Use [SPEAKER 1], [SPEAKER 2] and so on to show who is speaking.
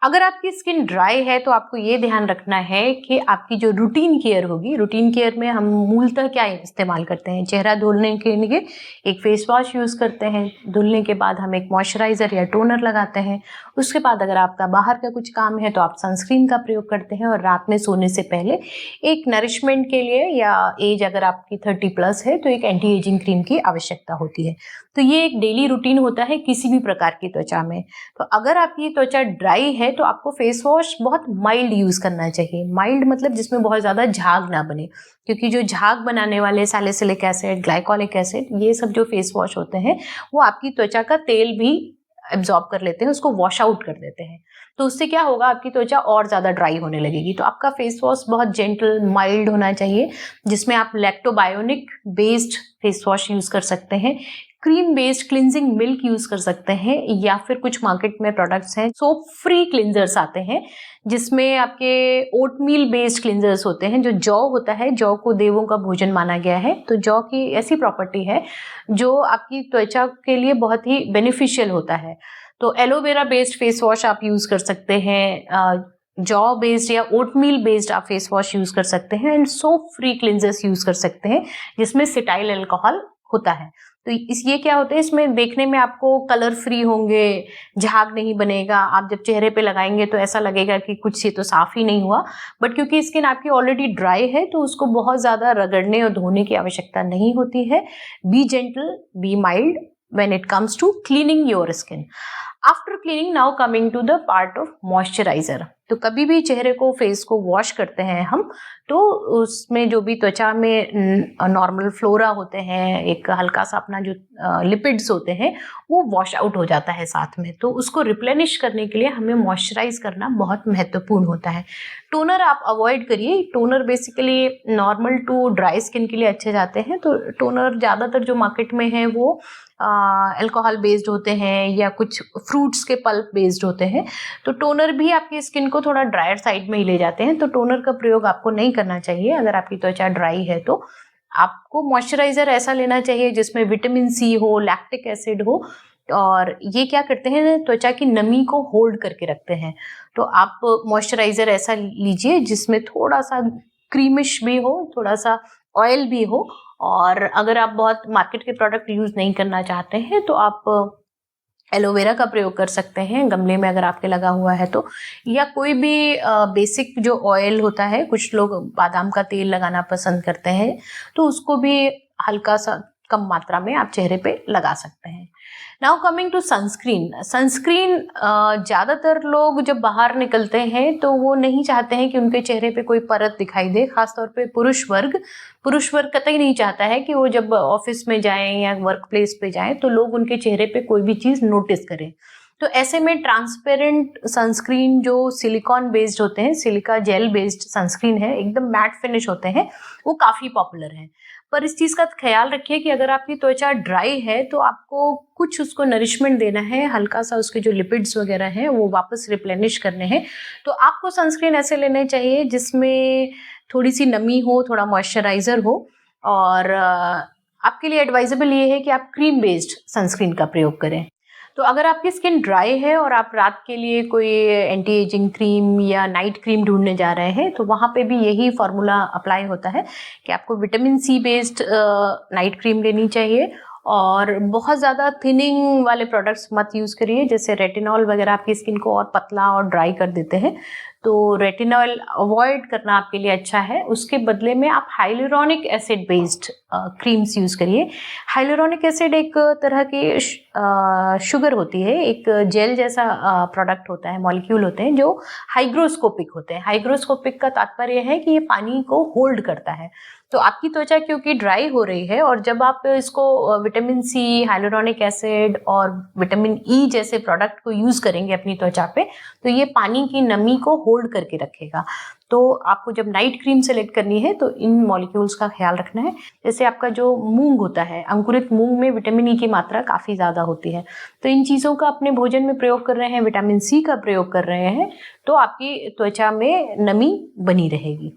[SPEAKER 1] अगर आपकी skin dry है तो आपको ये ध्यान रखना है कि आपकी जो रूटीन केयर होगी, रूटीन केयर में हम मूलतः क्या इस्तेमाल करते हैं, चेहरा धुलने के लिए एक फेस वॉश यूज़ करते हैं, धुलने के बाद हम एक मॉइस्चराइज़र या टोनर लगाते हैं, उसके बाद अगर आपका बाहर का कुछ काम है तो आप सनस्क्रीन का प्रयोग करते हैं, और रात में सोने से पहले एक नरिशमेंट के लिए या एज अगर आपकी 30+ है तो एक एंटी एजिंग क्रीम की आवश्यकता होती है। तो ये एक डेली रूटीन होता है किसी भी प्रकार की त्वचा में। तो अगर आपकी त्वचा ड्राई है तो आपको फेस वॉश बहुत माइल्ड यूज़ करना चाहिए। माइल्ड मतलब जिसमें बहुत ज़्यादा झाग ना बने, क्योंकि जो झाग बनाने वाले सैलिसिलिक एसिड, ग्लाइकोलिक एसिड, ये सब जो फेस वॉश होते हैं वो आपकी त्वचा का तेल भी एब्जॉर्ब कर लेते हैं, उसको वॉश आउट कर देते हैं। तो उससे क्या होगा, आपकी त्वचा और ज़्यादा ड्राई होने लगेगी। तो आपका फेस वॉश बहुत जेंटल, माइल्ड होना चाहिए, जिसमें आप लैक्टोबायोनिक बेस्ड फेस वॉश यूज़ कर सकते हैं, cream based cleansing milk use कर सकते हैं, या फिर कुछ मार्केट में प्रोडक्ट्स हैं सोप फ्री क्लिनजर्स आते हैं, जिसमें आपके ओटमील बेस्ड क्लिनजर्स होते हैं। जो जौ होता है, जौ को देवों का भोजन माना गया है, तो जौ की ऐसी प्रॉपर्टी है जो आपकी त्वचा के लिए बहुत ही बेनिफिशियल होता है। तो एलोवेरा बेस्ड फेस वॉश आप यूज़ कर सकते हैं, जॉ बेस्ड या ओटमील बेस्ड आप फेस वॉश यूज़ कर सकते हैं, and soap free cleansers use कर सकते हैं जिसमें सिटाइल अल्कोहल होता है। तो ये क्या होता है, इसमें देखने में आपको कलर फ्री होंगे, झाग नहीं बनेगा, आप जब चेहरे पे लगाएंगे तो ऐसा लगेगा कि कुछ ये तो साफ ही नहीं हुआ। बट क्योंकि स्किन आपकी ऑलरेडी ड्राई है तो उसको बहुत ज़्यादा रगड़ने और धोने की आवश्यकता नहीं होती है। Be gentle, be mild when it comes to cleaning your skin. After cleaning, now coming to the part of moisturizer. तो कभी भी चेहरे को, फेस को वॉश करते हैं हम, तो उसमें जो भी त्वचा में नॉर्मल फ्लोरा होते हैं, एक हल्का सा अपना जो लिपिड्स होते हैं वो वॉश आउट हो जाता है साथ में। तो उसको रिप्लेनिश करने के लिए हमें मॉइस्चराइज करना बहुत महत्वपूर्ण होता है। टोनर आप अवॉइड करिए। Toner basically normal to dry skin के लिए अच्छे जाते हैं। तो टोनर ज़्यादातर जो मार्केट में है वो अल्कोहल बेस्ड होते हैं या कुछ फ्रूट्स के पल्प बेस्ड होते हैं। तो टोनर भी आपकी स्किन को थोड़ा ड्रायर साइड में ही ले जाते हैं, तो टोनर का प्रयोग आपको नहीं करना चाहिए। अगर आपकी त्वचा ड्राई है तो आपको मॉइस्चराइजर ऐसा लेना चाहिए जिसमें विटामिन सी हो, लैक्टिक एसिड हो, और ये क्या करते हैं, त्वचा की नमी को होल्ड करके रखते हैं। तो आप मॉइस्चराइजर ऐसा लीजिए जिसमें थोड़ा सा क्रीमिश भी हो, थोड़ा सा ऑयल भी हो, और अगर आप बहुत मार्केट के प्रोडक्ट यूज़ नहीं करना चाहते हैं तो आप एलोवेरा का प्रयोग कर सकते हैं, गमले में अगर आपके लगा हुआ है तो, या कोई भी बेसिक जो ऑयल होता है, कुछ लोग बादाम का तेल लगाना पसंद करते हैं, तो उसको भी हल्का सा कम मात्रा में आप चेहरे पे लगा सकते हैं। Now coming to sunscreen. Sunscreen ज़्यादातर लोग जब बाहर निकलते हैं तो वो नहीं चाहते हैं कि उनके चेहरे पे कोई परत दिखाई दे, खासतौर पे पुरुष वर्ग कतई नहीं चाहता है कि वो जब ऑफिस में जाएं या वर्क प्लेस पे जाएं तो लोग उनके चेहरे पे कोई भी चीज़ नोटिस करें। तो ऐसे में ट्रांसपेरेंट सनस्क्रीन जो सिलिकॉन बेस्ड होते हैं, सिलिका जेल बेस्ड सनस्क्रीन है, एकदम मैट फिनिश होते हैं, वो काफ़ी पॉपुलर हैं। पर इस चीज़ का ख्याल रखिए कि अगर आपकी त्वचा ड्राई है तो आपको कुछ उसको नरिशमेंट देना है, हल्का सा उसके जो लिपिड्स वगैरह हैं वो वापस रिप्लेनिश करने हैं। तो आपको सनस्क्रीन ऐसे लेने चाहिए जिसमें थोड़ी सी नमी हो, थोड़ा मॉइस्चराइज़र हो, और आपके लिए एडवाइजेबल ये है कि आप क्रीम बेस्ड सनस्क्रीन का प्रयोग करें। तो अगर आपकी स्किन ड्राई है और आप रात के लिए कोई एंटी एजिंग क्रीम या नाइट क्रीम ढूंढने जा रहे हैं तो वहाँ पे भी यही फार्मूला अप्लाई होता है कि आपको vitamin C based night cream लेनी चाहिए, और बहुत ज़्यादा थिनिंग वाले प्रोडक्ट्स मत यूज़ करिए, जैसे रेटिनॉल वगैरह आपकी स्किन को और पतला और ड्राई कर देते हैं, तो रेटिनॉल अवॉइड करना आपके लिए अच्छा है। उसके बदले में आप hyaluronic acid based creams use करिए। हाइलुरोनिक एसिड एक तरह की शुगर होती है, एक जेल जैसा प्रोडक्ट होता है, मॉलिक्यूल होते हैं जो हाइग्रोस्कोपिक होते हैं। हाइग्रोस्कोपिक का तात्पर्य है कि ये पानी को होल्ड करता है। तो आपकी त्वचा क्योंकि ड्राई हो रही है, और जब आप इसको विटामिन सी, हाइलुरोनिक एसिड और विटामिन ई जैसे प्रोडक्ट को यूज़ करेंगे अपनी त्वचा पे, तो ये पानी की नमी को होल्ड करके रखेगा। तो आपको जब नाइट क्रीम सेलेक्ट करनी है तो इन मॉलिक्यूल्स का ख्याल रखना है। जैसे आपका जो मूंग होता है, अंकुरित मूंग में विटामिन ई की मात्रा काफ़ी ज़्यादा होती है, तो इन चीज़ों का अपने भोजन में प्रयोग कर रहे हैं, विटामिन सी का प्रयोग कर रहे हैं, तो आपकी त्वचा में नमी बनी रहेगी।